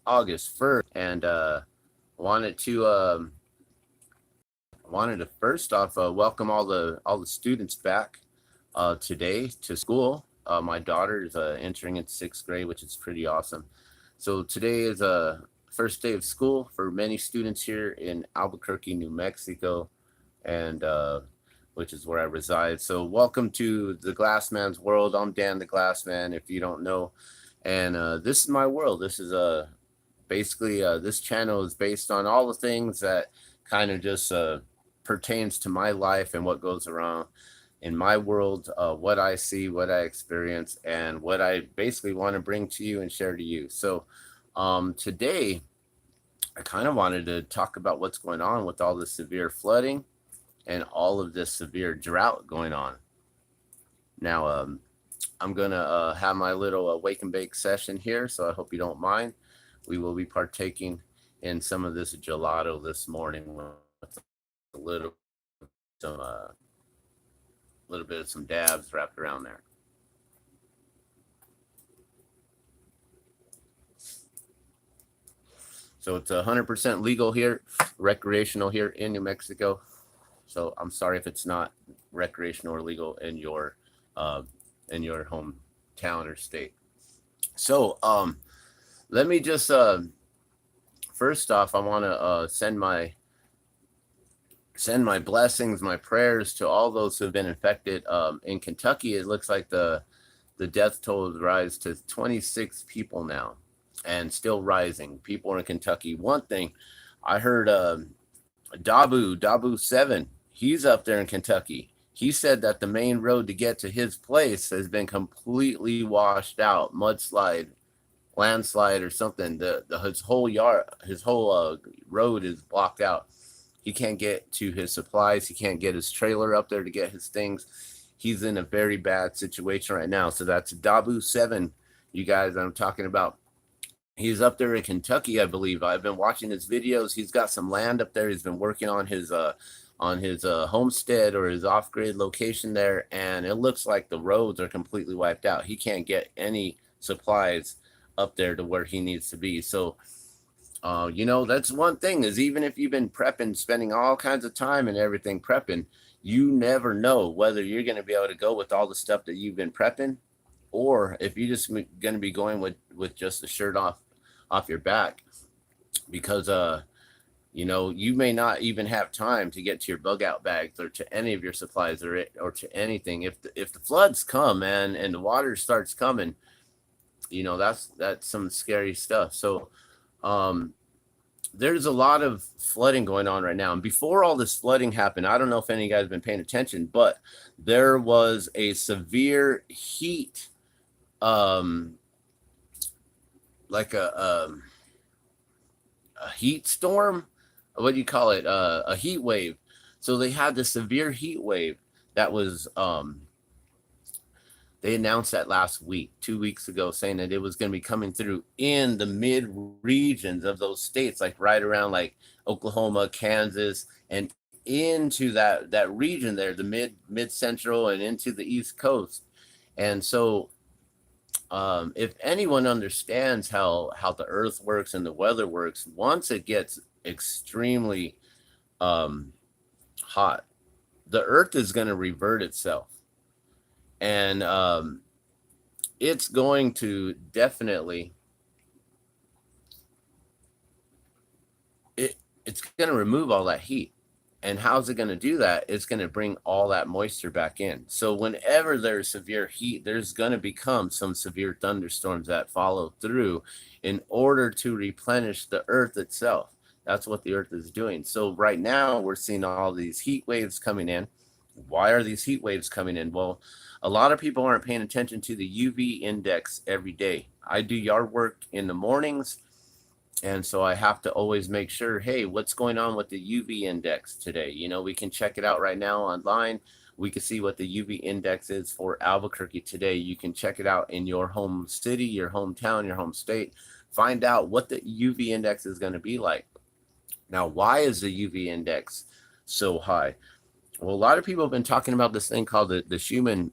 August 1st, and wanted to first off welcome all the students back today to school. My daughter is entering into sixth grade, which is pretty awesome. So today is a first day of school for many students here in Albuquerque, New Mexico, and which is where I reside. So welcome to the Glassman's world. I'm Dan the Glassman, if you don't know, and this is my world. This is basically this channel is based on all the things that kind of just pertains to my life and what goes around in my world, what I see, what I experience, and what I basically want to bring to you and share to you. So today, I kind of wanted to talk about what's going on with all the severe flooding and all of this severe drought going on. Now, I'm going to have my little wake and bake session here, so I hope you don't mind. We will be partaking in some of this gelato this morning with a little bit of some dabs wrapped around there. So it's 100% legal here, recreational here in New Mexico. So I'm sorry if it's not recreational or legal in your hometown or state. So let me just first off, I want to send my blessings, my prayers to all those who have been infected. In Kentucky, it looks like the death toll has rise to 26 people now, and still rising. People in Kentucky. One thing I heard, Dabu 7, he's up there in Kentucky. He said that the main road to get to his place has been completely washed out, mudslide, landslide, or something. His whole road is blocked out. He can't get to his supplies. He can't get his trailer up there to get his things. He's in a very bad situation right now. So that's Dabu 7, you guys, I'm talking about. He's up there in Kentucky, I believe. I've been watching his videos. He's got some land up there. He's been working on his homestead or his off-grid location there, and it looks like the roads are completely wiped out. He can't get any supplies up there to where he needs to be. So that's one thing, is even if you've been prepping, spending all kinds of time and everything prepping, you never know whether you're going to be able to go with all the stuff that you've been prepping, or if you're just going to be going with just the shirt off your back, because you may not even have time to get to your bug out bags or to any of your supplies or to anything. If the floods come, man, and the water starts coming, that's some scary stuff. So there's a lot of flooding going on right now. And before all this flooding happened, I don't know if any of you guys have been paying attention, but there was a severe heat, like a heat storm. What do you call it? A heat wave. So they had this severe heat wave that was, they announced that last week, 2 weeks ago, saying that it was going to be coming through in the mid regions of those states, like right around like Oklahoma, Kansas, and into that region there, the mid central and into the East Coast. And so if anyone understands how the earth works and the weather works, once it gets extremely hot, the earth is going to revert itself. And it's going to definitely, it's going to remove all that heat. And how's it going to do that? It's going to bring all that moisture back in. So whenever there's severe heat, there's going to become some severe thunderstorms that follow through in order to replenish the earth itself. That's what the earth is doing. So right now we're seeing all these heat waves coming in. Why are these heat waves coming in? Well, a lot of people aren't paying attention to the UV index every day. I do yard work in the mornings, and so I have to always make sure, hey, what's going on with the UV index today? We can check it out right now online. We can see what the UV index is for Albuquerque today. You can check it out in your home city, your hometown, your home state. Find out what the UV index is going to be like. Now, why is the UV index so high? Well, a lot of people have been talking about this thing called the Schumann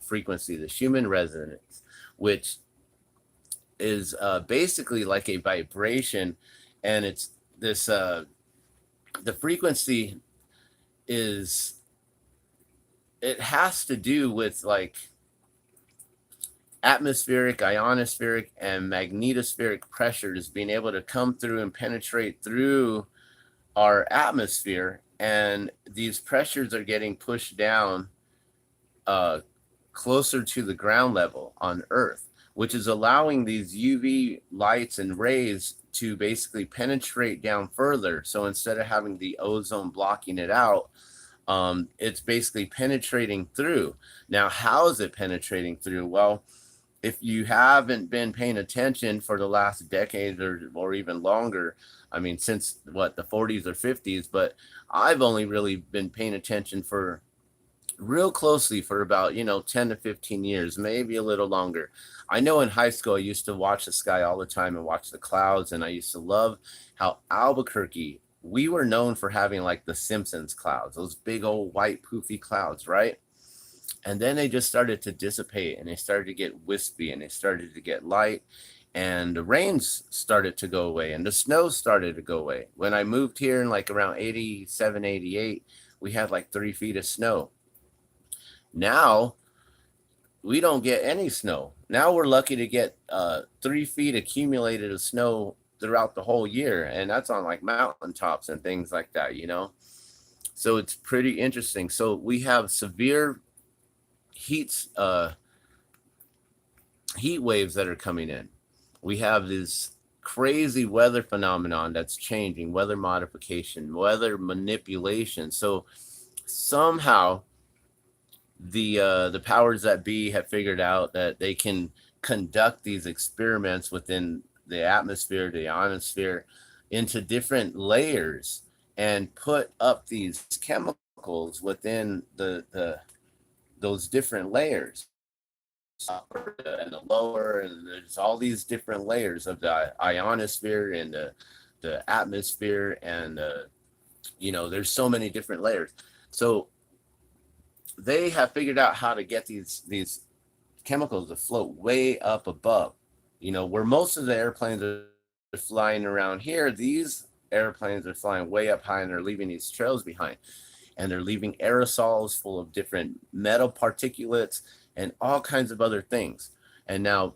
frequency, the Schumann resonance, which is basically like a vibration, and it's this the frequency is, it has to do with like atmospheric, ionospheric, and magnetospheric pressures being able to come through and penetrate through our atmosphere, and these pressures are getting pushed down uh, closer to the ground level on Earth, which is allowing these UV lights and rays to basically penetrate down further. So instead of having the ozone blocking it out, it's basically penetrating through. Now, how is it penetrating through? Well, if you haven't been paying attention for the last decade or even longer, I mean, since what, the 40s or 50s, but I've only really been paying attention for real closely for about 10 to 15 years, maybe a little longer. I know in high school I used to watch the sky all the time and watch the clouds, and I used to love how Albuquerque, we were known for having like the Simpsons clouds, those big old white poofy clouds, right? And then they just started to dissipate, and they started to get wispy, and they started to get light, and the rains started to go away, and the snow started to go away. When I moved here in like around 87, 88, we had like 3 feet of snow. Now we don't get any snow. Now we're lucky to get 3 feet accumulated of snow throughout the whole year, and that's on like mountaintops and things like that. So it's pretty interesting. So we have severe heats, heat waves that are coming in. We have this crazy weather phenomenon that's changing, weather modification, weather manipulation. So somehow the powers that be have figured out that they can conduct these experiments within the atmosphere, the ionosphere, into different layers, and put up these chemicals within the those different layers, and the lower, and there's all these different layers of the ionosphere and the atmosphere, and there's so many different layers. So they have figured out how to get these chemicals to float way up above, where most of the airplanes are flying around here. These airplanes are flying way up high, and they're leaving these trails behind, and they're leaving aerosols full of different metal particulates and all kinds of other things. And now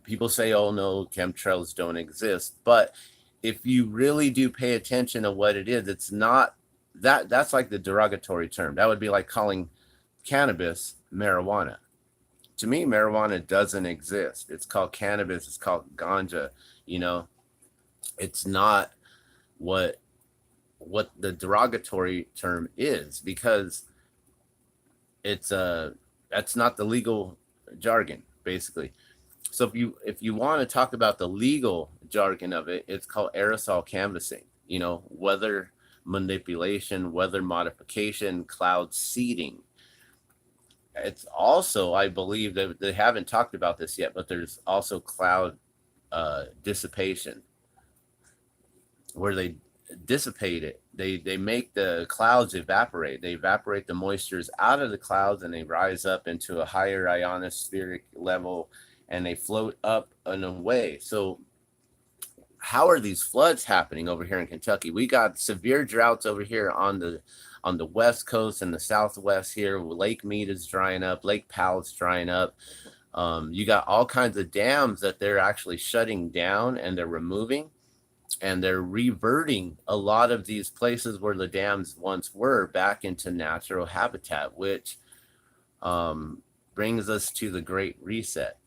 people say, oh no, chemtrails don't exist. But if you really do pay attention to what it is, it's not that's like the derogatory term. That would be like calling cannabis marijuana. To me, marijuana doesn't exist. It's called cannabis. It's called ganja. You know, it's not what the derogatory term is, because it's that's not the legal jargon, basically. So if you want to talk about the legal jargon of it, it's called aerosol canvassing. Weather manipulation, weather modification, cloud seeding. It's also, I believe that they haven't talked about this yet, but there's also cloud dissipation, where they dissipate it. They make the clouds evaporate. They evaporate the moistures out of the clouds, and they rise up into a higher ionospheric level, and they float up and away. So how are these floods happening over here in Kentucky? We got severe droughts over here on the west coast and the southwest here. Lake Mead is drying up. Lake Powell's drying up. You got all kinds of dams that they're actually shutting down, and they're removing, and they're reverting a lot of these places where the dams once were back into natural habitat, which brings us to the Great Reset.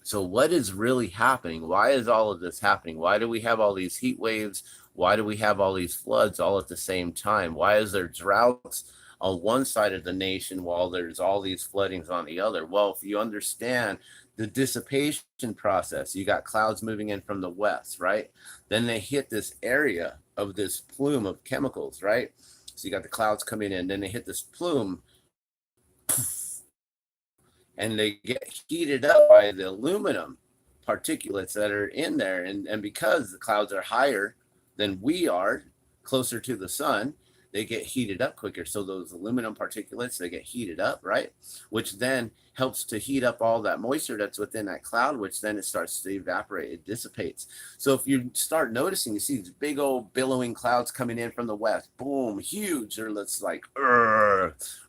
So what is really happening? Why is all of this happening? Why do we have all these heat waves? Why do we have all these floods all at the same time? Why is there droughts on one side of the nation while there's all these floodings on the other? Well, if you understand the dissipation process, you got clouds moving in from the west, right? Then they hit this area of this plume of chemicals, right? So you got the clouds coming in, then they hit this plume, and they get heated up by the aluminum particulates that are in there. And because the clouds are higher than we are, closer to the sun, they get heated up quicker. So those aluminum particulates, they get heated up, right? Which then helps to heat up all that moisture that's within that cloud, which then it starts to evaporate, it dissipates. So if you start noticing, you see these big old billowing clouds coming in from the west, boom, huge, or let's like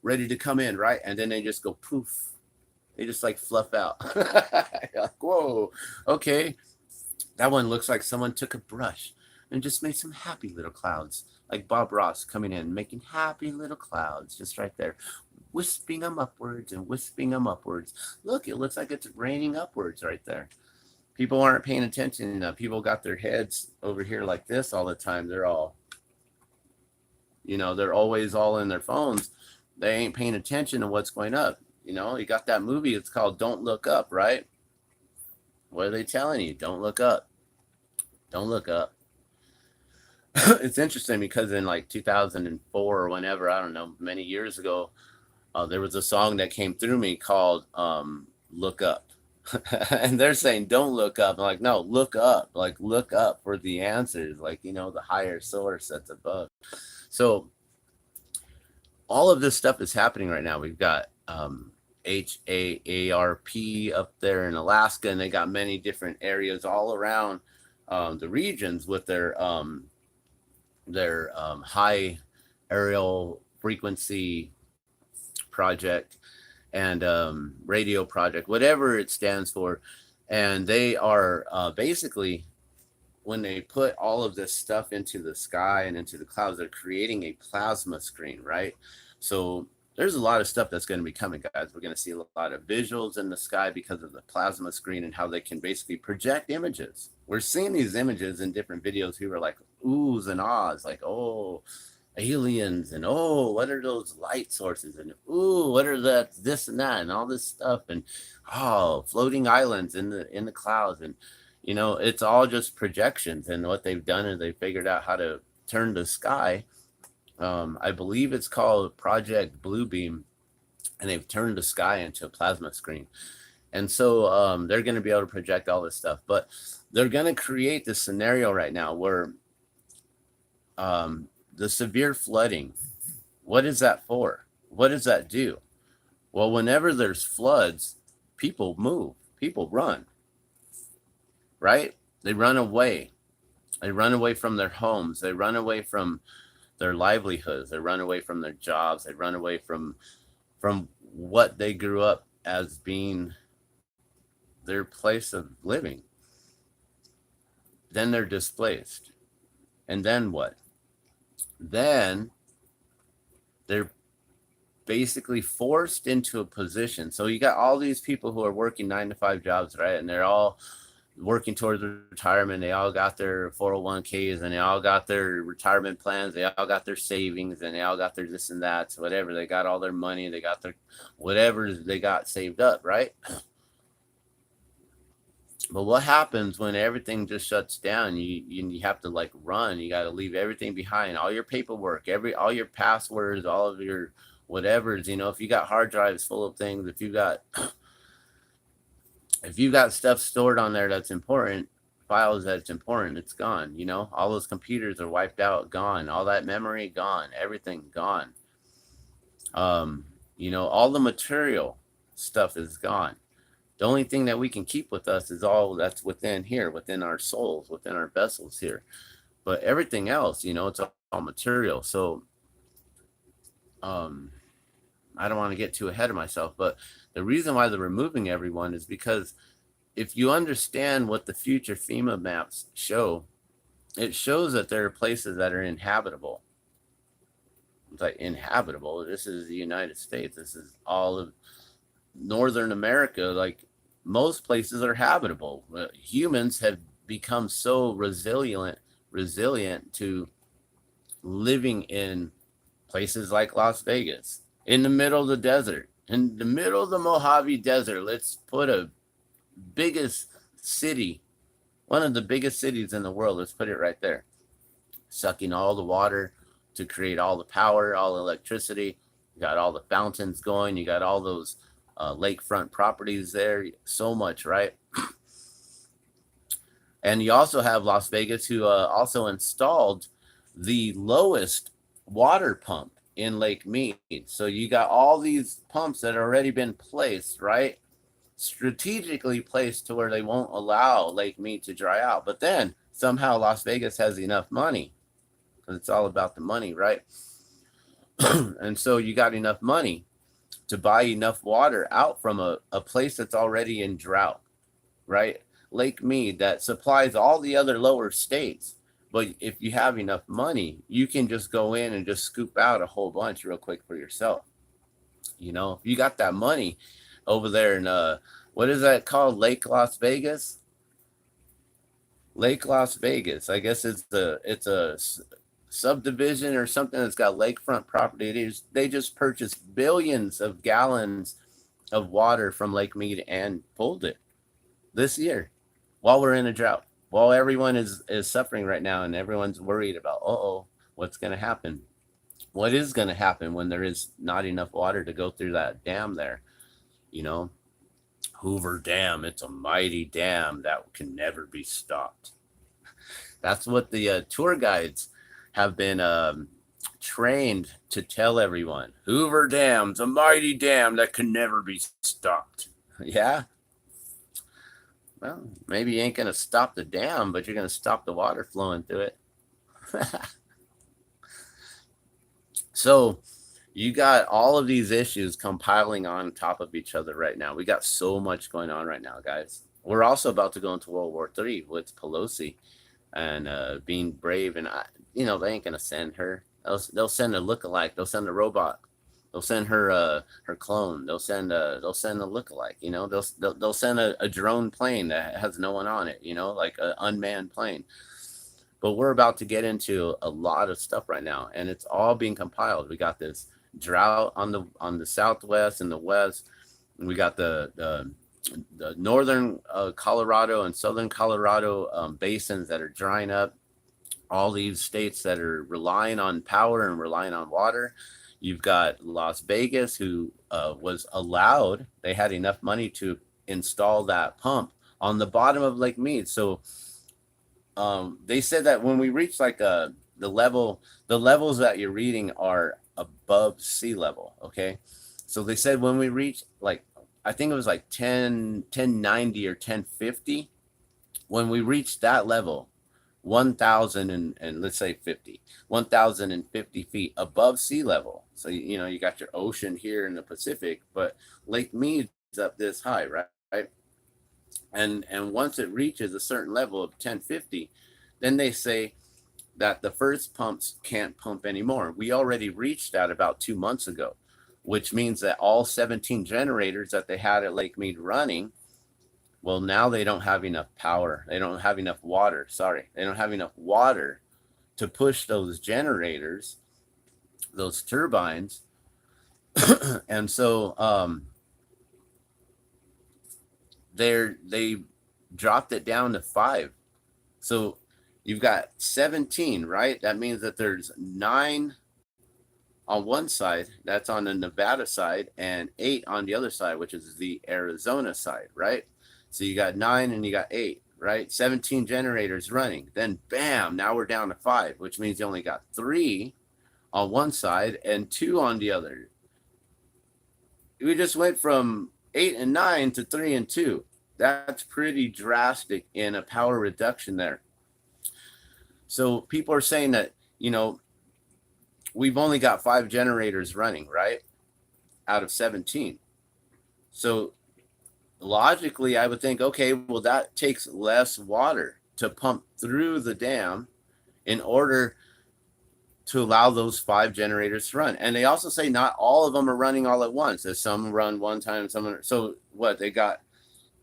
ready to come in, right? And then they just go poof. They just like fluff out. Like, whoa, okay. That one looks like someone took a brush and just made some happy little clouds, like Bob Ross coming in, making happy little clouds just right there, wisping them upwards and wisping them upwards. Look, it looks like it's raining upwards right there. People aren't paying attention. People got their heads over here like this all the time. They're all, they're always all in their phones. They ain't paying attention to what's going up. You got that movie. It's called Don't Look Up, right? What are they telling you? Don't look up. Don't look up. It's interesting because in like 2004 or whenever, I don't know, many years ago, there was a song that came through me called Look Up. And they're saying, don't look up. I'm like, no, look up. Like, look up for the answers. Like, the higher source that's above. So all of this stuff is happening right now. We've got HAARP up there in Alaska, and they got many different areas all around the regions with their high aerial frequency project and radio project, whatever it stands for. And they are basically, when they put all of this stuff into the sky and into the clouds, they're creating a plasma screen, right? So there's a lot of stuff that's going to be coming, guys. We're going to see a lot of visuals in the sky because of the plasma screen and how they can basically project images. We're seeing these images in different videos. People are like oohs and ahs, like, oh, aliens, and oh, what are those light sources, and ooh, what are that, this and that, and all this stuff, and oh, floating islands in the clouds, and it's all just projections. And what they've done is they figured out how to turn the sky. I believe it's called Project Bluebeam, and they've turned the sky into a plasma screen. And so they're going to be able to project all this stuff, but they're going to create this scenario right now where the severe flooding, what is that for? What does that do? Well, whenever there's floods, people move, people run, right? They run away. They run away from their homes. They run away from their livelihoods. They run away from their jobs. They run away from what they grew up as being their place of living. Then they're displaced. And then what? Then they're basically forced into a position. So you got all these people who are working 9-to-5 jobs, right? And they're all working towards retirement. They all got their 401ks, and they all got their retirement plans. They all got their savings, and they all got their this and that, so whatever. They got all their money. They got their whatever they got saved up, right? But what happens when everything just shuts down? You have to like run. You got to leave everything behind, all your paperwork, all your passwords, all of your whatever's. If you got hard drives full of things, if you got stuff stored on there that's important, files that's important, it's gone. All those computers are wiped out, gone. All that memory, gone. Everything, gone. All the material stuff is gone. The only thing that we can keep with us is all that's within here, within our souls, within our vessels here. But everything else, it's all material. So I don't want to get too ahead of myself, but the reason why they're removing everyone is because if you understand what the future FEMA maps show, it shows that there are places that are inhabitable. It's like inhabitable. This is the United States. This is all of Northern America. Like most places are habitable. Humans have become so resilient to living in places like Las Vegas, in the middle of the desert, in the middle of the Mojave Desert. Let's put a biggest city, one of the biggest cities in the world. Let's put it right there, sucking all the water to create all the power, all the electricity. You got all the fountains going. You got all those lakefront properties there. So much, right? And you also have Las Vegas, who also installed the lowest water pump in Lake Mead. So you got all these pumps that have already been placed, right? Strategically placed to where they won't allow Lake Mead to dry out. But then somehow Las Vegas has enough money, because it's all about the money, right? And so you got enough money to buy enough water out from a place that's already in drought, right? Lake Mead that supplies all the other lower states. But if you have enough money, you can just go in and just scoop out a whole bunch real quick for yourself. You know, if you got that money over there in what is that called? Lake Las Vegas? Lake Las Vegas. I guess it's a subdivision or something that's got lakefront property. It is, they just purchased billions of gallons of water from Lake Mead and pulled it this year while we're in a drought. While everyone is suffering right now and everyone's worried about, what's going to happen? What is going to happen when there is not enough water to go through that dam there? You know, Hoover Dam, it's a mighty dam that can never be stopped. That's what the tour guides have been trained to tell everyone. Hoover Dam's a mighty dam that can never be stopped. Yeah. Well, maybe you ain't going to stop the dam, but you're going to stop the water flowing through it. So you got all of these issues compiling on top of each other right now. We got so much going on right now, guys. We're also about to go into World War III with Pelosi and being brave. And, they ain't going to send her. They'll send a lookalike. They'll send a robot. They'll send her her clone. They'll send a lookalike. They'll send a drone plane that has no one on it. Like an unmanned plane. But we're about to get into a lot of stuff right now, and it's all being compiled. We got this drought on the southwest and the west. And we got the northern Colorado and southern Colorado basins that are drying up. All these states that are relying on power and relying on water. You've got Las Vegas, who was allowed. They had enough money to install that pump on the bottom of Lake Mead. So they said that when we reach like the levels that you're reading are above sea level. Okay. So they said when we reach like, I think it was like 1090 or 1050, when we reach that level, 1,000 and let's say 1,050 feet above sea level. So, you got your ocean here in the Pacific, but Lake Mead's up this high, right? And once it reaches a certain level of 1050, then they say that the first pumps can't pump anymore. We already reached that about 2 months ago, which means that all 17 generators that they had at Lake Mead running, well, now they don't have enough power. They don't have enough water. They don't have enough water to push those generators, those turbines. And so they dropped it down to 5. So you've got 17, right? That means that there's 9 on one side, that's on the Nevada side, and 8 on the other side, which is the Arizona side, right? So you got 9 and you got 8, right? 17 generators running. Then bam, now we're down to 5, which means you only got 3 on one side and 2 on the other. We just went from 8 and 9 to 3 and 2. That's pretty drastic in a power reduction there. So people are saying that, we've only got 5 generators running, right? Out of 17. So logically, I would think, okay, well, that takes less water to pump through the dam in order to allow those 5 generators to run. And they also say not all of them are running all at once. There's some run one time, so what, they got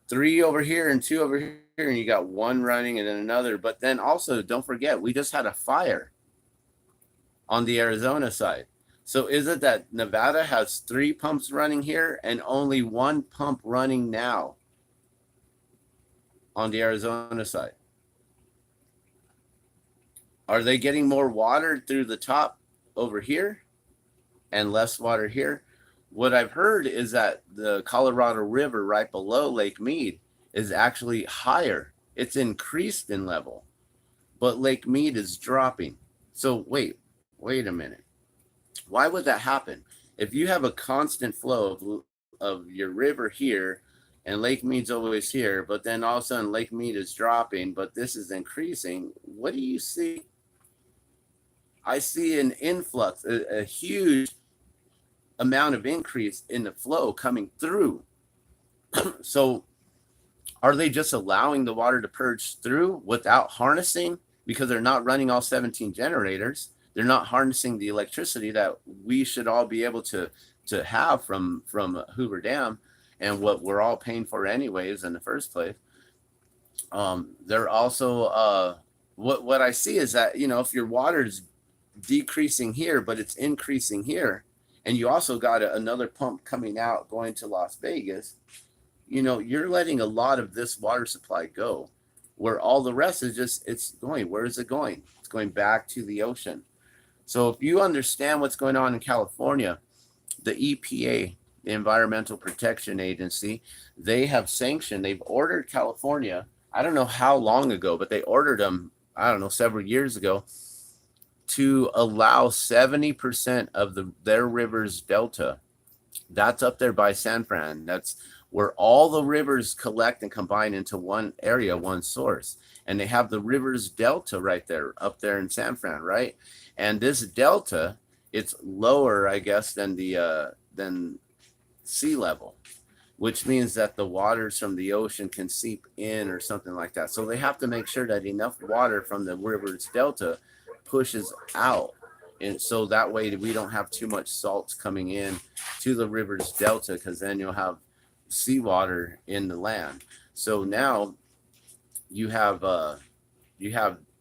3 over here and 2 over here, and you got 1 running and then another. But then also, don't forget, we just had a fire on the Arizona side. So is it that Nevada has 3 pumps running here and only 1 pump running now on the Arizona side? Are they getting more water through the top over here and less water here? What I've heard is that the Colorado River right below Lake Mead is actually higher. It's increased in level, but Lake Mead is dropping. So wait a minute. Why would that happen? If you have a constant flow of your river here and Lake Mead's always here, but then all of a sudden Lake Mead is dropping, but this is increasing, what do you see? I see an influx, a huge amount of increase in the flow coming through. So are they just allowing the water to purge through without harnessing, because they're not running all 17 generators? They're not harnessing the electricity that we should all be able to have from Hoover Dam, and what we're all paying for anyways in the first place. They're also what I see is that, if your water's decreasing here but it's increasing here, and you also got another pump coming out going to Las Vegas, you're letting a lot of this water supply go, where all the rest is just, it's going, where is it going? It's going back to the ocean. So if you understand what's going on in California, the EPA, the Environmental Protection Agency, they've ordered California, I don't know how long ago, but they ordered them, I don't know, several years ago, to allow 70% of their river's delta. That's up there by San Fran. That's where all the rivers collect and combine into one area, one source. And they have the river's delta right there, up there in San Fran, right? And this delta, it's lower, I guess, than sea level, which means that the waters from the ocean can seep in or something like that. So they have to make sure that enough water from the river's delta pushes out, and so that way we don't have too much salts coming in to the river's delta, because then you'll have seawater in the land. So now you have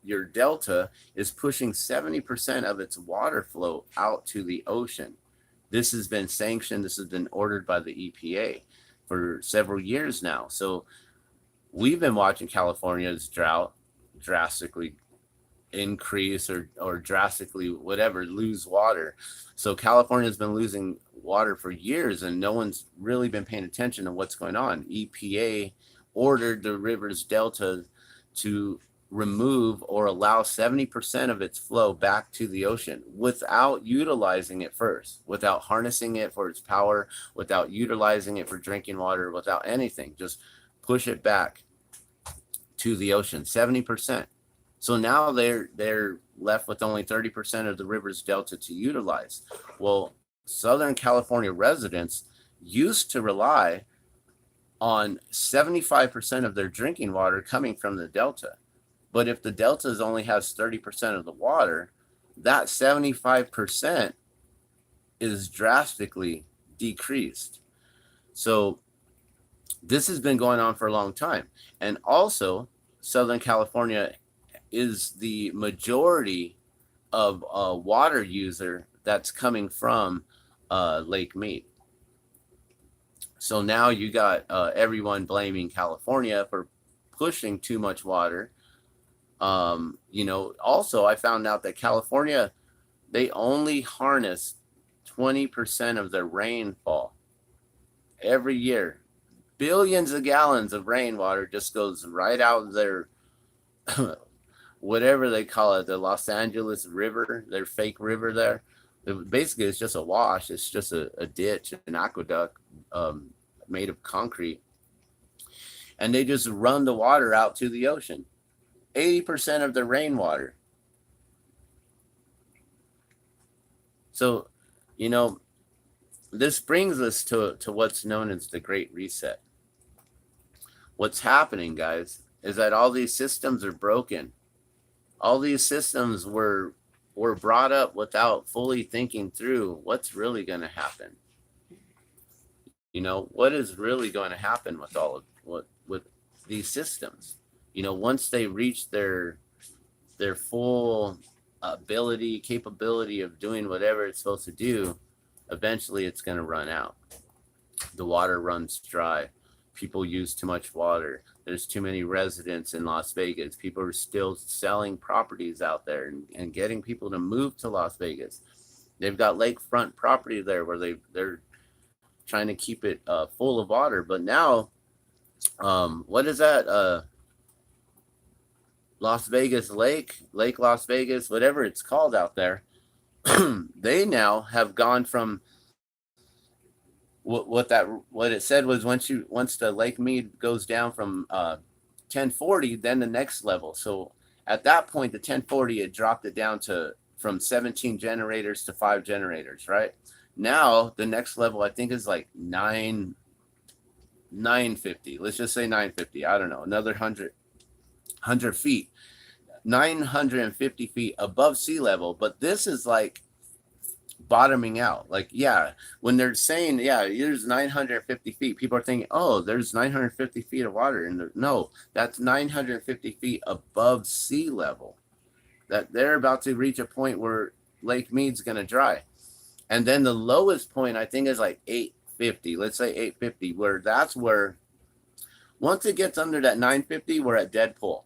your delta is pushing 70% of its water flow out to the ocean. This has been sanctioned, this has been ordered by the EPA for several years now. So we've been watching California's drought drastically increase or drastically whatever lose water. So California's been losing water for years, and no one's really been paying attention to what's going on. EPA ordered the river's delta to remove or allow 70% of its flow back to the ocean without utilizing it first, without harnessing it for its power, without utilizing it for drinking water, without anything. Just push it back to the ocean, 70%. So now they're left with only 30% of the river's delta to utilize. Well, Southern California residents used to rely on 75% of their drinking water coming from the delta. But if the delta only has 30% of the water, that 75% is drastically decreased. So this has been going on for a long time. And also, Southern California is the majority of a water user that's coming from Lake Mead. So now you got everyone blaming California for pushing too much water. Also I found out that California, they only harness 20% of their rainfall every year. Billions of gallons of rainwater just goes right out of their whatever they call it, the Los Angeles River, their fake river there. Basically, it's just a wash. It's just a ditch, an aqueduct made of concrete. And they just run the water out to the ocean. 80% of the rainwater. So, this brings us to what's known as the Great Reset. What's happening, guys, is that all these systems are broken. All these systems were brought up without fully thinking through what's really going to happen. What is really going to happen with all of with these systems? Once they reach their full capability of doing whatever it's supposed to do, eventually it's going to run out. The water runs dry. People use too much water. There's too many residents in Las Vegas. People are still selling properties out there and getting people to move to Las Vegas. They've got lakefront property there where they're trying to keep it full of water. But now, what is that? Las Vegas Lake Las Vegas, whatever it's called out there. they now have gone from what it said was once the Lake Mead goes down from 1040, then the next level. So at that point, the 1040 it dropped it down to from 17 generators to 5 generators, right? Now the next level I think is like 950. Let's just say 950. I don't know, another 100 feet, 950 feet above sea level. But this is like bottoming out. Like, yeah, when they're saying, yeah, there's 950 feet, people are thinking, oh, there's 950 feet of water. And no, that's 950 feet above sea level. That they're about to reach a point where Lake Mead's going to dry. And then the lowest point, I think, is like 850. Let's say 850, where that's where once it gets under that 950, we're at dead pool.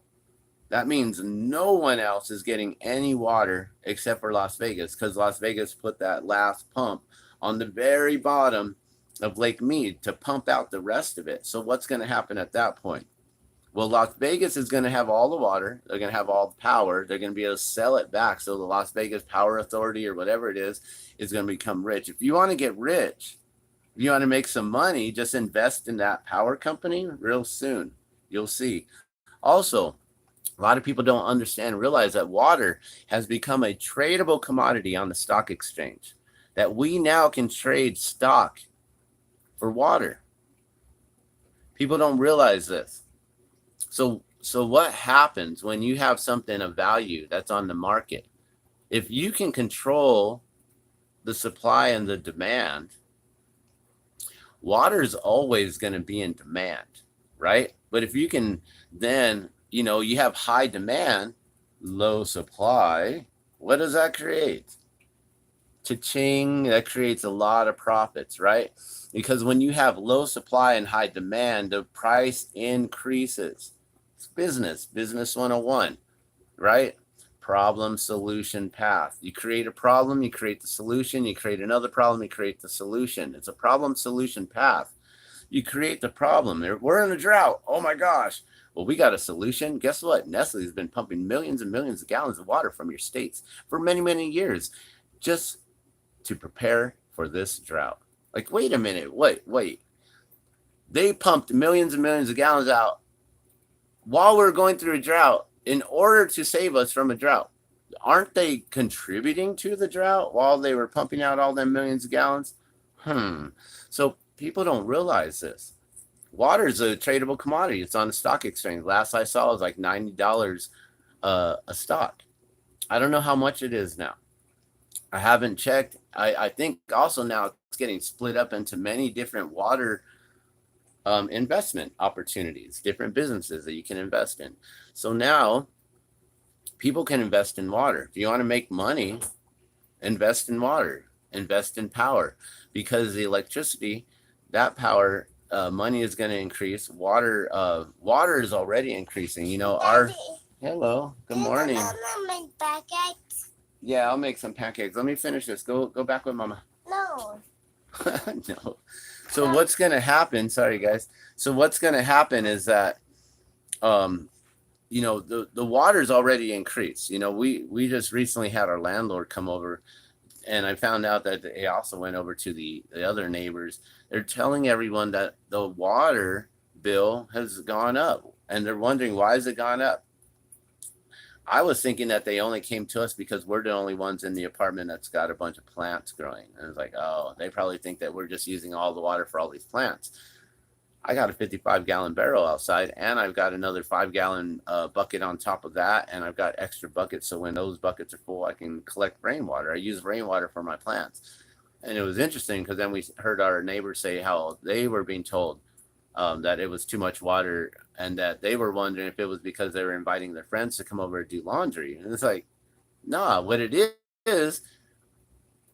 That means no one else is getting any water except for Las Vegas, because Las Vegas put that last pump on the very bottom of Lake Mead to pump out the rest of it. So what's going to happen at that point? Well, Las Vegas is going to have all the water. They're going to have all the power. They're going to be able to sell it back. So the Las Vegas Power Authority or whatever it is going to become rich. If you want to get rich, if you want to make some money, just invest in that power company real soon. You'll see. Also, a lot of people don't understand, realize that water has become a tradable commodity on the stock exchange. That we now can trade stock for water. People don't realize this. So what happens when you have something of value that's on the market? If you can control the supply and the demand, water is always going to be in demand, right? But if you can then, you have high demand, low supply, what does that create? Cha-ching, that creates a lot of profits, right? Because when you have low supply and high demand, the price increases. It's business 101, right? Problem, solution, path. You create a problem, you create the solution, you create another problem, you create the solution. It's a problem, solution, path. You create the problem. We're in a drought. Oh my gosh. Well, we got a solution. Guess what? Nestle's been pumping millions and millions of gallons of water from your states for many, many years just to prepare for this drought. Like, wait a minute. Wait. They pumped millions and millions of gallons out while we're going through a drought in order to save us from a drought. Aren't they contributing to the drought while they were pumping out all them millions of gallons? So people don't realize this. Water is a tradable commodity. It's on the stock exchange. Last I saw it was like $90 a stock. I don't know how much it is now. I haven't checked. I think also now it's getting split up into many different water investment opportunities, different businesses that you can invest in. So now people can invest in water. If you want to make money, invest in water, invest in power, because the electricity, that power, money is going to increase. Water is already increasing. Hello, good morning. Make pancakes? Yeah, I'll make some pancakes. Let me finish this. Go back with mama. No. No. So what's going to happen? Sorry, guys. So what's going to happen is that, the water's already increased. We just recently had our landlord come over, and I found out that they also went over to the other neighbors. They're telling everyone that the water bill has gone up, and they're wondering, why has it gone up? I was thinking that they only came to us because we're the only ones in the apartment that's got a bunch of plants growing. And it's like, oh, they probably think that we're just using all the water for all these plants. I got a 55-gallon barrel outside, and I've got another 5-gallon bucket on top of that, and I've got extra buckets, so when those buckets are full, I can collect rainwater. I use rainwater for my plants. And it was interesting because then we heard our neighbors say how they were being told that it was too much water, and that they were wondering if it was because they were inviting their friends to come over and do laundry. And it's like, nah, what it is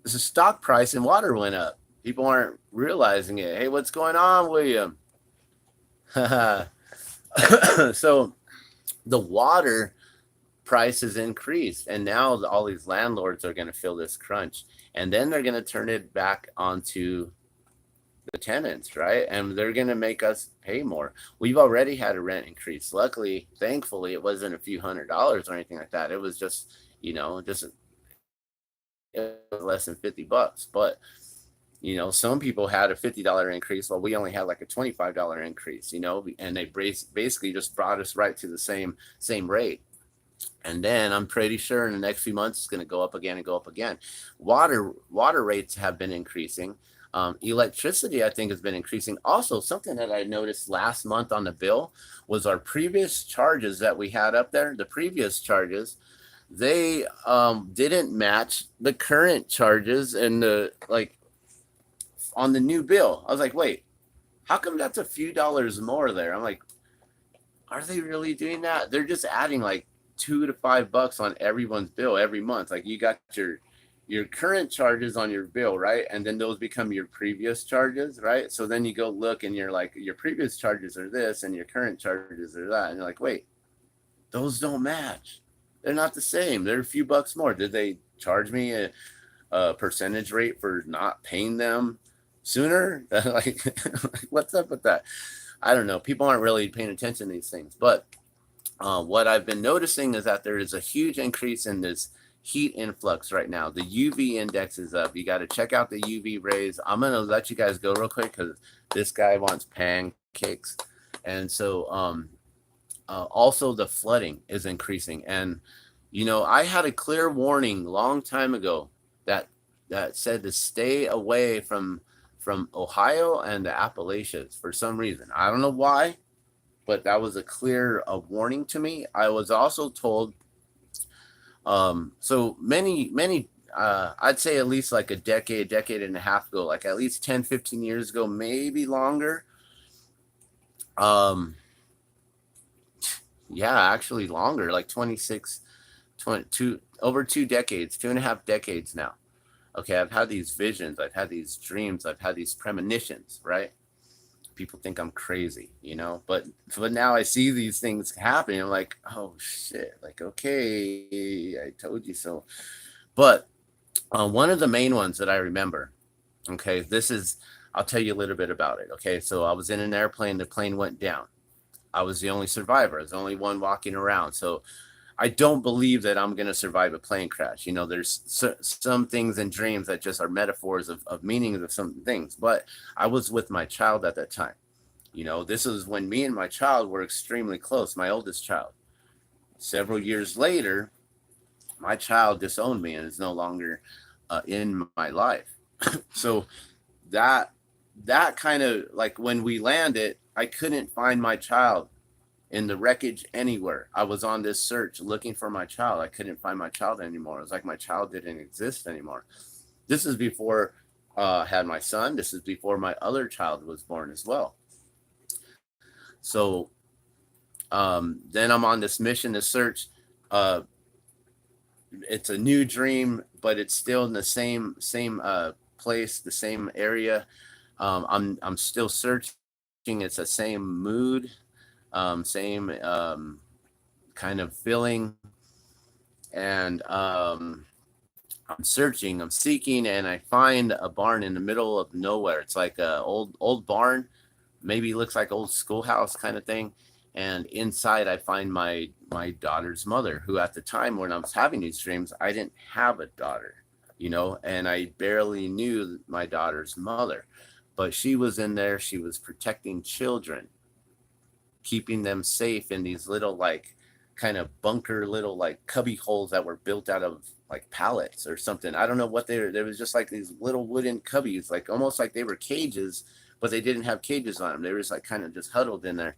the stock price and water went up. People aren't realizing it. Hey, what's going on, William? So the water price has increased, and now all these landlords are going to feel this crunch, and then they're going to turn it back onto the tenants, right? And they're going to make us pay more. We've already had a rent increase. Luckily, thankfully, it wasn't a few $100s or anything like that. It was just, just less than $50. But some people had a $50 increase, while we only had like a $25 increase. And they basically just brought us right to the same rate. And then I'm pretty sure in the next few months it's going to go up again and go up again. Water rates have been increasing. Electricity, I think, has been increasing. Also, something that I noticed last month on the bill was our previous charges that we had up there. The previous charges, they didn't match the current charges and the like on the new bill. I was like, wait, how come that's a few dollars more there? I'm like, are they really doing that? They're just adding like $2 to $5 on everyone's bill every month. Like, you got your current charges on your bill, right? And then those become your previous charges, right? So then you go look and you're like, your previous charges are this and your current charges are that. And you're like, wait, those don't match. They're not the same. They're a few bucks more. Did they charge me a percentage rate for not paying them sooner? like, what's up with that? I don't know. People aren't really paying attention to these things. But what I've been noticing is that there is a huge increase in this heat influx right now. The UV index is up. You got to check out the UV rays. I'm going to let you guys go real quick because this guy wants pancakes. And so also the flooding is increasing. And, I had a clear warning long time ago that said to stay away from Ohio and the Appalachians for some reason. I don't know why, but that was a clear warning to me. I was also told, so many, I'd say at least like a decade and a half ago, like at least 10, 15 years ago, maybe longer. Yeah, actually longer, like 22, over 2 decades, 2.5 decades now. Okay, I've had these visions, I've had these dreams, I've had these premonitions, right? People think I'm crazy, but now I see these things happening. I'm like, oh shit, like, okay, I told you so. But one of the main ones that I remember, okay, I'll tell you a little bit about it. Okay, so I was in an airplane, the plane went down. I was the only survivor, I was the only one walking around. So I don't believe that I'm going to survive a plane crash. There's some things in dreams that just are metaphors of meanings of some things. But I was with my child at that time. This is when me and my child were extremely close, my oldest child. Several years later, my child disowned me and is no longer in my life. So that kind of, like, when we landed, I couldn't find my child in the wreckage anywhere. I was on this search looking for my child. I couldn't find my child anymore. It was like my child didn't exist anymore. This is before I had my son. This is before my other child was born as well. So then I'm on this mission to search. It's a new dream, but it's still in the same place, the same area. I'm still searching. It's the same mood, same kind of feeling. And I'm searching, I'm seeking, and I find a barn in the middle of nowhere. It's like a old barn, maybe looks like old schoolhouse kind of thing. And inside I find my daughter's mother, who at the time when I was having these dreams, I didn't have a daughter, and I barely knew my daughter's mother. But she was in there. She was protecting children, keeping them safe in these little, like, kind of bunker, little like cubby holes that were built out of like pallets or something. I don't know what they were. There was just like these little wooden cubbies, like almost like they were cages, but they didn't have cages on them. They were just like kind of just huddled in there.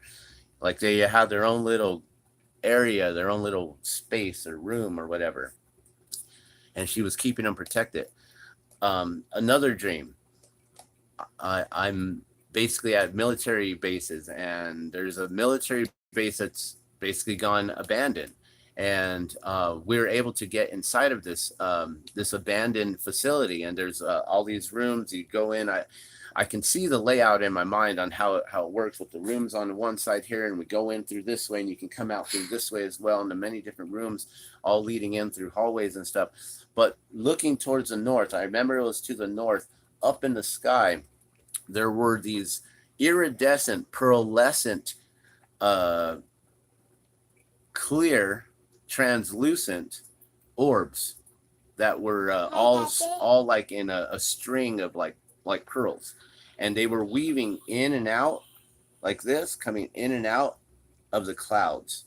Like they had their own little area, their own little space or room or whatever. And she was keeping them protected. Another dream. I'm basically at military bases, and there's a military base that's basically gone abandoned. And we were able to get inside of this abandoned facility, and there's all these rooms. You go in. I can see the layout in my mind on how it works, with the rooms on one side here, and we go in through this way, and you can come out through this way as well, into many different rooms, all leading in through hallways and stuff. But looking towards the north, I remember it was to the north, up in the sky, there were these iridescent, pearlescent, clear, translucent orbs that were Hi, Daddy. all like in a string of like pearls, and they were weaving in and out like this, coming in and out of the clouds.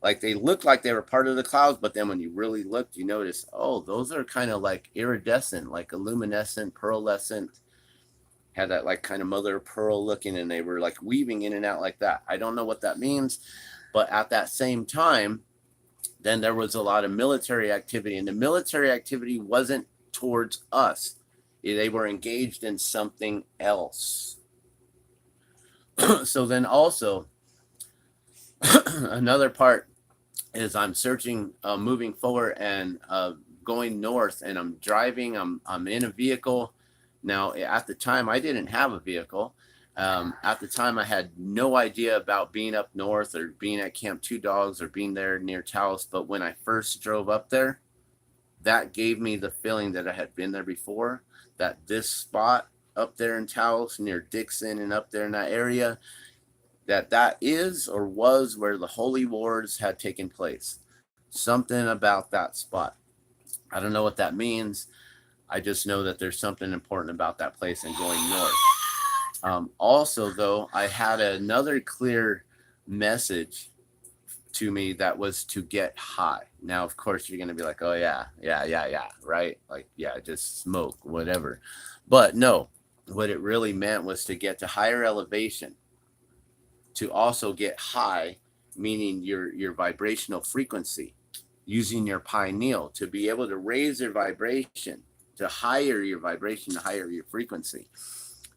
Like they looked like they were part of the clouds, but then when you really looked, you notice, oh, those are kind of like iridescent, like luminescent, pearlescent, had that like kind of mother of pearl looking, and they were like weaving in and out like that. I don't know what that means, but at that same time, then there was a lot of military activity, and the military activity wasn't towards us. They were engaged in something else. So then also another part is I'm searching, moving forward and going north, and I'm driving. I'm in a vehicle. Now, at the time, I didn't have a vehicle. At the time, I had no idea about being up north or being at Camp Two Dogs or being there near Taos. But when I first drove up there, that gave me the feeling that I had been there before. That this spot up there in Taos near Dixon and up there in that area, that is or was where the holy wars had taken place. Something about that spot. I don't know what that means. I just know that there's something important about that place and going north. Also, though, I had another clear message to me that was to get high. Now, of course, you're going to be like, oh, yeah, right? Like, yeah, just smoke, whatever. But no, what it really meant was to get to higher elevation, to also get high, meaning your vibrational frequency, using your pineal to be able to raise your vibration, to higher your vibration, to higher your frequency,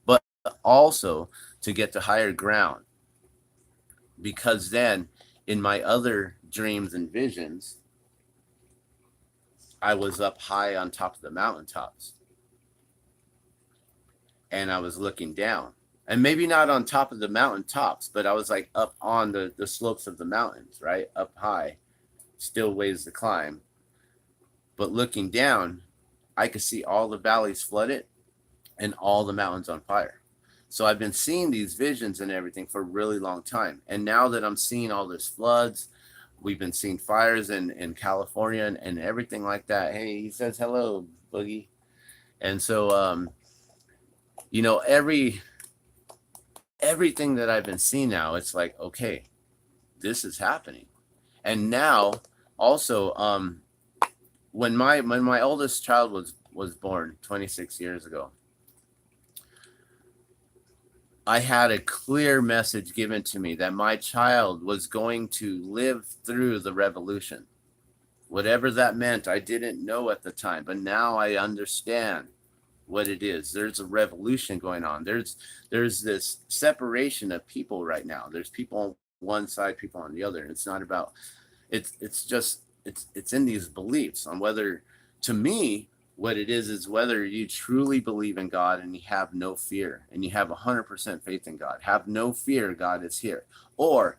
but also to get to higher ground. Because then in my other dreams and visions, I was up high on top of the mountaintops, and I was looking down, and maybe not on top of the mountaintops, but I was like up on the slopes of the mountains, right? Up high, still ways to climb. But looking down, I could see all the valleys flooded and all the mountains on fire. So I've been seeing these visions and everything for a really long time. And now that I'm seeing all this floods, we've been seeing fires in California and everything like that. Hey, he says hello, Boogie. And so, everything that I've been seeing now, it's like, okay, this is happening. And now also, when my oldest child was born 26 years ago, I had a clear message given to me that my child was going to live through the revolution. Whatever that meant, I didn't know at the time, but now I understand what it is. There's a revolution going on. There's this separation of people right now. There's people on one side, people on the other. It's not about it's in these beliefs on whether, to me, what it is whether you truly believe in God and you have no fear and you have 100% faith in God. Have no fear, God is here. Or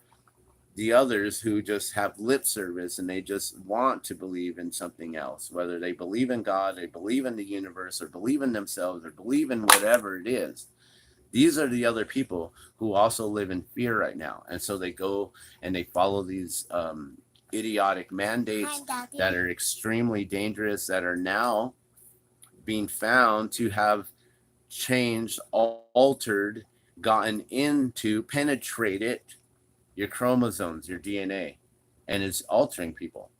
the others who just have lip service and they just want to believe in something else, whether they believe in God, they believe in the universe, or believe in themselves, or believe in whatever it is. These are the other people who also live in fear right now. And so they go and they follow these idiotic mandates that are extremely dangerous, that are now being found to have changed, altered, gotten into, penetrated your chromosomes, your DNA, and it's altering people,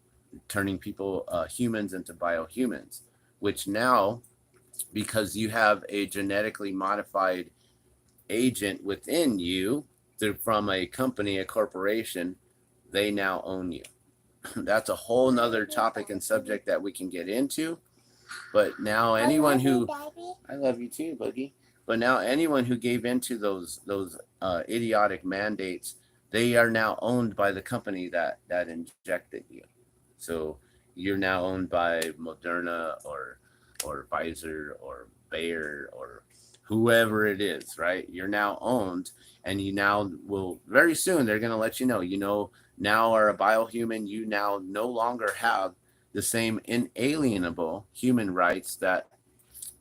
turning people, humans into biohumans, which now, because you have a genetically modified agent within you from a company, a corporation, they now own you. That's a whole nother topic and subject that we can get into. But now anyone who, I love you too, Boogie. But now anyone who gave into those idiotic mandates, they are now owned by the company that injected you. So you're now owned by Moderna or Pfizer or Bayer or whoever it is, right? You're now owned, and you now will very soon, they're going to let you know, now are a biohuman. You now no longer have the same inalienable human rights that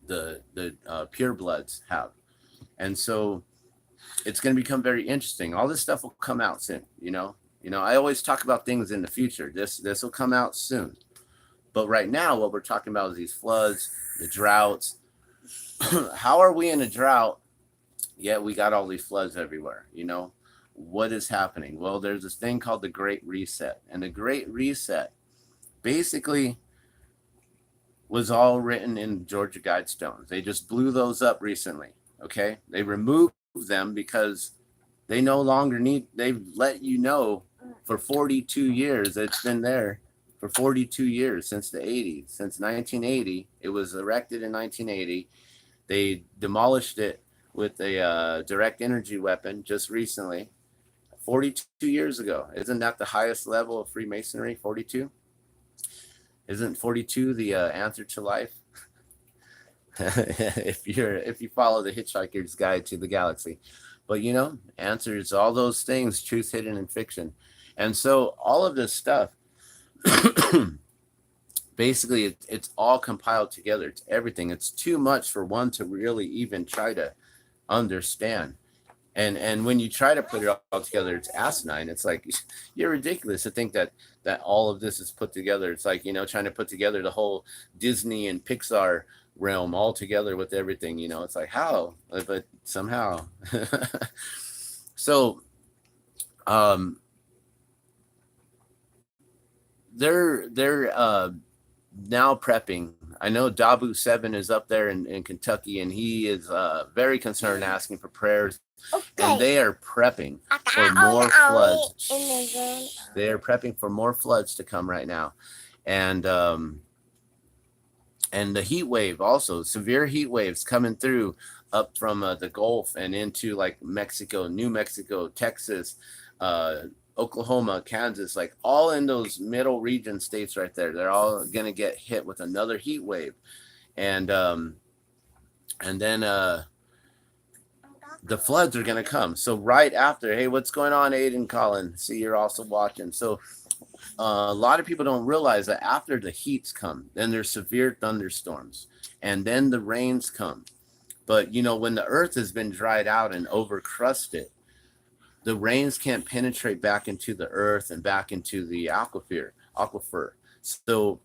the purebloods have. And so it's going to become very interesting. All this stuff will come out soon. I always talk about things in the future. This will come out soon. But right now, what we're talking about is these floods, the droughts. How are we in a drought? Yet we got all these floods everywhere. What is happening? Well, there's this thing called the Great Reset. And the Great Reset basically was all written in Georgia Guidestones. They just blew those up recently. Okay. They removed them because they no longer they've let you know for 42 years. It's been there for 42 years, since the 80s, since 1980. It was erected in 1980. They demolished it with a direct energy weapon just recently, 42 years ago. Isn't that the highest level of Freemasonry? 42? Isn't 42 the answer to life? if you follow the Hitchhiker's Guide to the Galaxy. But answers all those things, truth hidden in fiction. And so all of this stuff, basically it's all compiled together. It's everything. It's too much for one to really even try to understand. And when you try to put it all together, it's asinine. It's like, you're ridiculous to think that all of this is put together. It's like, trying to put together the whole Disney and Pixar realm all together with everything. It's like, how? But somehow. So they're now prepping. I know Dabu 7 is up there in Kentucky, and he is very concerned, asking for prayers. And they are prepping for more floods. They are prepping for more floods to come right now. And the heat wave, also severe heat waves coming through up from the Gulf and into like Mexico, New Mexico, Texas, Oklahoma, Kansas, like all in those middle region states right there. They're all going to get hit with another heat wave. And then the floods are going to come. So right after, hey, what's going on, Aiden, Colin? See, you're also watching. So a lot of people don't realize that after the heats come, then there's severe thunderstorms, and then the rains come. But, when the earth has been dried out and overcrusted, the rains can't penetrate back into the earth and back into the aquifer. So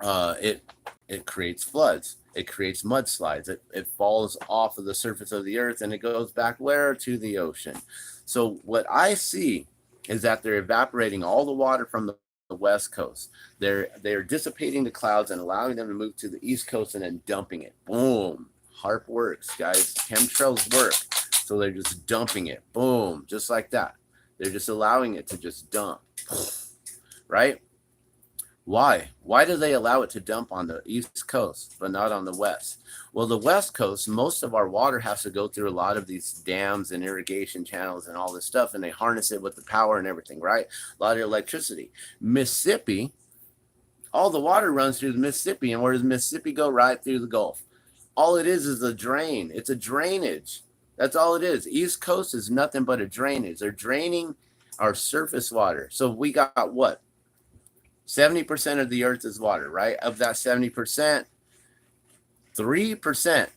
it creates floods. It creates mudslides. It falls off of the surface of the earth, and it goes back where? To the ocean. So what I see is that they're evaporating all the water from the west coast. They're dissipating the clouds and allowing them to move to the east coast and then dumping it. Boom. HARP works, guys. Chemtrails work. So they're just dumping it. Boom. Just like that. They're just allowing it to just dump. Right? Why? Why do they allow it to dump on the east coast, but not on the west? Well, the west coast, most of our water has to go through a lot of these dams and irrigation channels and all this stuff, and they harness it with the power and everything, right? A lot of electricity. Mississippi, all the water runs through the Mississippi, and where does Mississippi go? Right through the Gulf. All it is a drain. It's a drainage. That's all it is. East Coast is nothing but a drainage. They're draining our surface water. So we got what? 70% of the earth is water, right? Of that 70%, 3%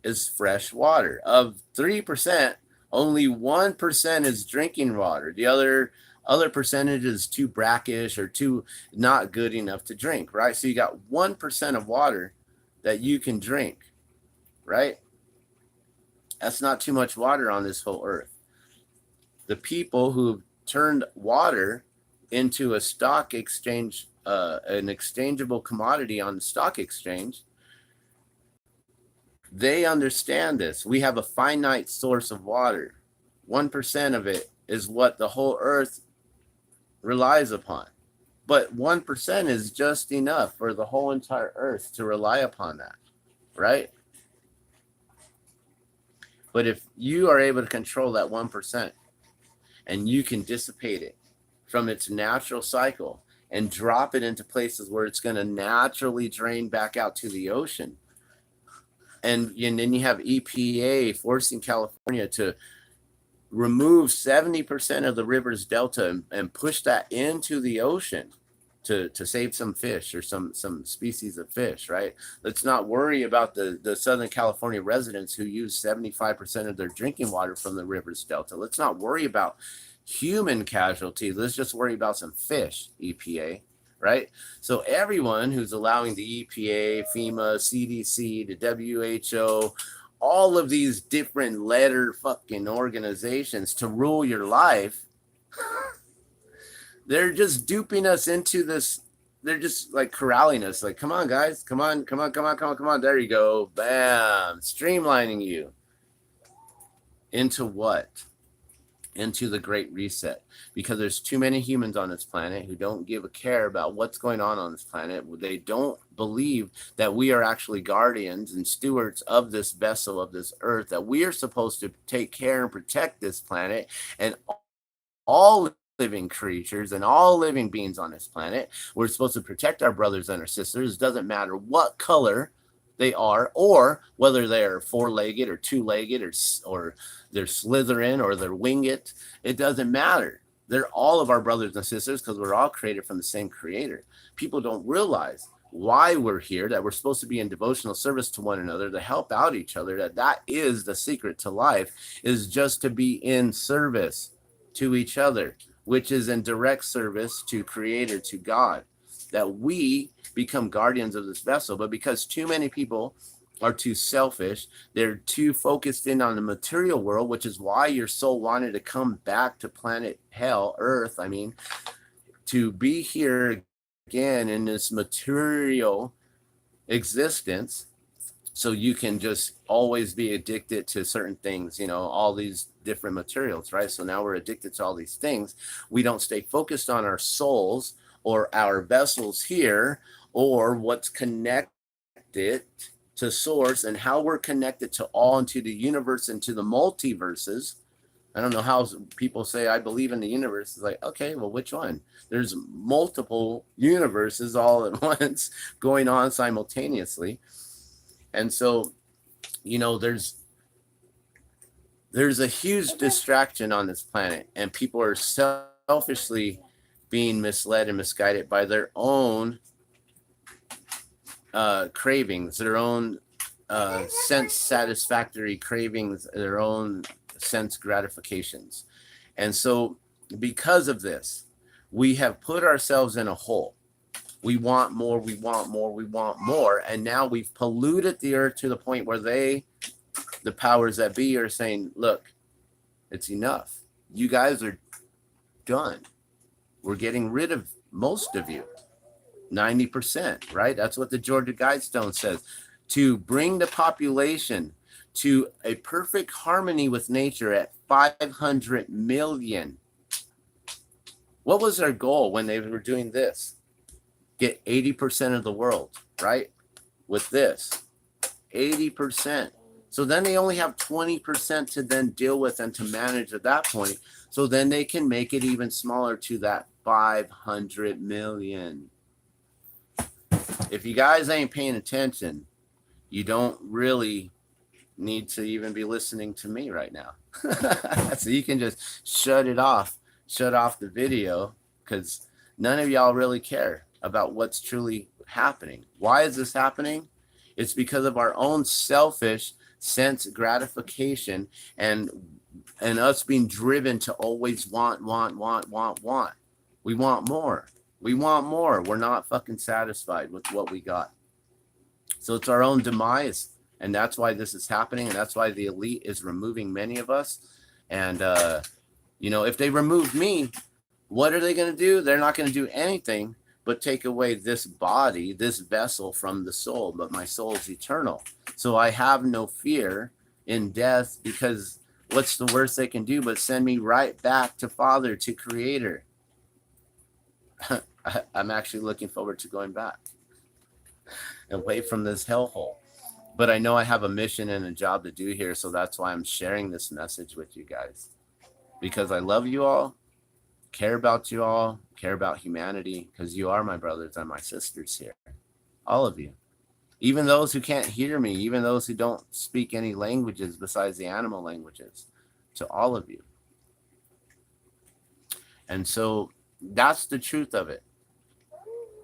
is fresh water. Of 3%, only 1% is drinking water. The other percentage is too brackish or too not good enough to drink, right? So you got 1% of water that you can drink, right? That's not too much water on this whole earth. The people who turned water into a stock exchange, an exchangeable commodity on the stock exchange, they understand this. We have a finite source of water. 1% of it is what the whole earth relies upon. But 1% is just enough for the whole entire earth to rely upon that, right? But if you are able to control that 1% and you can dissipate it from its natural cycle and drop it into places where it's going to naturally drain back out to the ocean, and then you have EPA forcing California to remove 70% of the river's delta and push that into the ocean to save some fish or some species of fish, right? Let's not worry about the Southern California residents who use 75% of their drinking water from the river's delta. Let's not worry about human casualties. Let's just worry about some fish, EPA, right? So everyone who's allowing the EPA, FEMA, CDC, the WHO, all of these different letter fucking organizations to rule your life, they're just duping us into this. They're just like corralling us. Like, come on, guys, come on, come on, come on, come on, come on. There you go. Bam. Streamlining you into what? Into the Great Reset, because there's too many humans on this planet who don't give a care about what's going on this planet. They don't believe that we are actually guardians and stewards of this vessel of this earth, that we are supposed to take care and protect this planet and all living creatures and all living beings on this planet. We're supposed to protect our brothers and our sisters. It doesn't matter what color they are, or whether they're four-legged or two-legged, or they're Slytherin or they're Winged. It doesn't matter. They're all of our brothers and sisters, because we're all created from the same creator. People don't realize why we're here, that we're supposed to be in devotional service to one another, to help out each other, that is the secret to life, is just to be in service to each other, which is in direct service to Creator, to God, that we become guardians of this vessel. But because too many people are too selfish, they're too focused in on the material world, which is why your soul wanted to come back to planet hell, Earth, I mean, to be here again in this material existence, so you can just always be addicted to certain things, all these different materials, right? So now we're addicted to all these things. We don't stay focused on our souls or our vessels here, or what's connected to source, and how we're connected to all, into the universe, into the multiverses. I don't know how people say, I believe in the universe. It's like, okay, well, which one? There's multiple universes all at once going on simultaneously. And so, there's a huge distraction on this planet, and people are selfishly being misled and misguided by their own cravings, their own sense satisfactory cravings, their own sense gratifications. And so because of this, we have put ourselves in a hole. We want more, we want more, we want more. And now we've polluted the earth to the point where the powers that be, are saying, look, it's enough. You guys are done. We're getting rid of most of you. 90%, right? That's what the Georgia Guidestone says. To bring the population to a perfect harmony with nature at 500 million. What was their goal when they were doing this? Get 80% of the world, right? With this, 80%. So then they only have 20% to then deal with and to manage at that point. So then they can make it even smaller to that 500 million. If you guys ain't paying attention, you don't really need to even be listening to me right now. So you can just shut off the video, because none of y'all really care about what's truly happening. Why is this happening? It's because of our own selfish sense gratification, and us being driven to always want. We want more. We want more. We're not fucking satisfied with what we got. So it's our own demise. And that's why this is happening. And that's why the elite is removing many of us. And, if they remove me, what are they going to do? They're not going to do anything but take away this body, this vessel from the soul. But my soul is eternal. So I have no fear in death, because what's the worst they can do but send me right back to Father, to Creator? I'm actually looking forward to going back away from this hellhole. But I know I have a mission and a job to do here, so that's why I'm sharing this message with you guys. Because I love you all, care about you all, care about humanity, because you are my brothers and my sisters here. All of you. Even those who can't hear me, even those who don't speak any languages besides the animal languages. To all of you. And so that's the truth of it.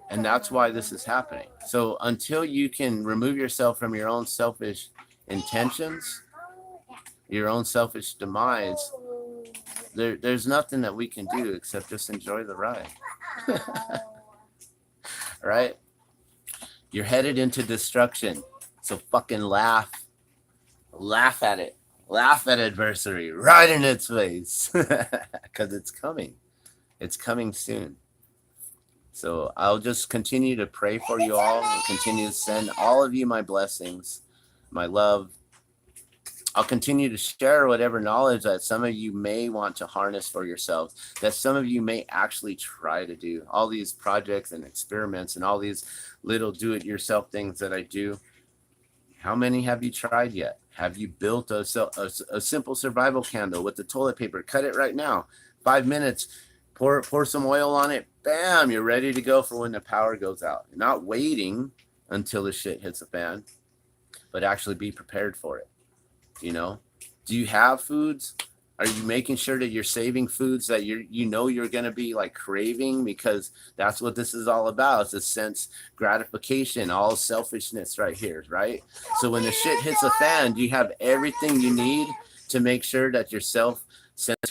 And that's why this is happening. So until you can remove yourself from your own selfish intentions, your own selfish demise, there's nothing that we can do except just enjoy the ride. right? You're headed into destruction. So fucking laugh. Laugh at it. Laugh at adversity right in its face. Because it's coming. It's coming soon. So I'll just continue to pray for you all and continue to send all of you my blessings, my love. I'll continue to share whatever knowledge that some of you may want to harness for yourselves, that some of you may actually try to do. All these projects and experiments and all these little do-it-yourself things that I do. How many have you tried yet? Have you built a simple survival candle with the toilet paper? Cut it right now. 5 minutes. Pour some oil on it. Bam, you're ready to go for when the power goes out. You're not waiting until the shit hits the fan, but actually be prepared for it. You know, do you have foods? Are you making sure that you're saving foods that you're going to be like craving? Because that's what this is all about. It's a sense gratification, all selfishness right here, right? So when the shit hits the fan, do you have everything you need to make sure that your sense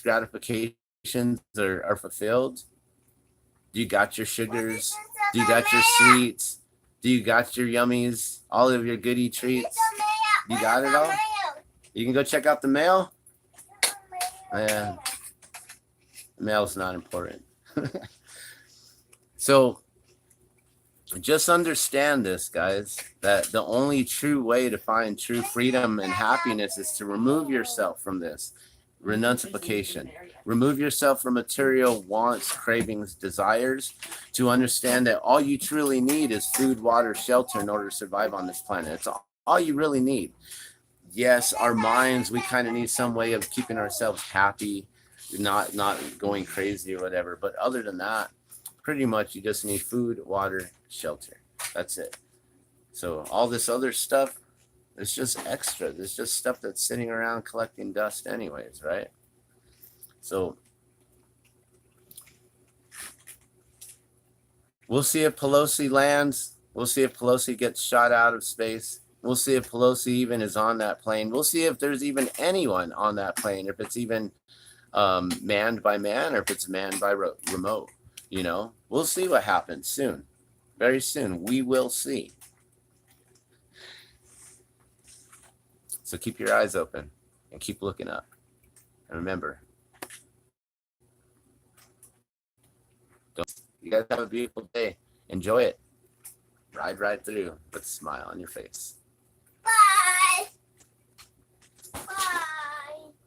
gratifications are fulfilled? Do you got your sugars? Do you got your sweets? Do you got your yummies? All of your goodie treats? You got it all? You can go check out the mail. Yeah, the mail's not important. So just understand this, guys, that the only true way to find true freedom and happiness is to remove yourself from this renunciation. Remove yourself from material wants, cravings, desires, to understand that all you truly need is food, water, shelter in order to survive on this planet. It's all you really need. Yes, our minds, we kind of need some way of keeping ourselves happy, not going crazy or whatever. But other than that, pretty much you just need food, water, shelter. That's it. So all this other stuff, it's just extra. It's just stuff that's sitting around collecting dust anyways, right? So we'll see if Pelosi lands. We'll see if Pelosi gets shot out of space. We'll see if Pelosi even is on that plane. We'll see if there's even anyone on that plane, if it's even manned by man or if it's manned by remote. You know, we'll see what happens soon. Very soon, we will see. So keep your eyes open and keep looking up. And remember, you guys have a beautiful day. Enjoy it. Ride right through with a smile on your face.